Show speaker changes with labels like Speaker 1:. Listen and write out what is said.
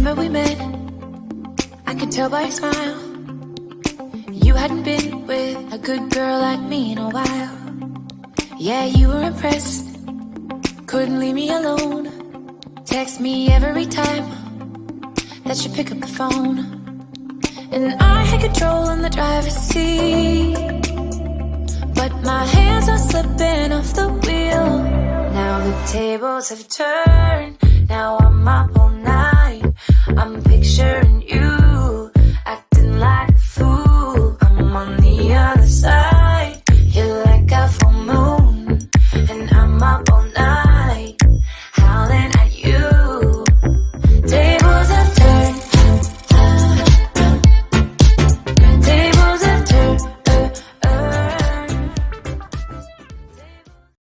Speaker 1: Remember we met, I could tell by your smile. You hadn't been with a good girl like me in a while. Yeah, you were impressed, couldn't leave me alone. Text me every time that you pick up the phone. And I had control in the driver's seat, but my hands are slipping off the wheel. Now the tables have turned, now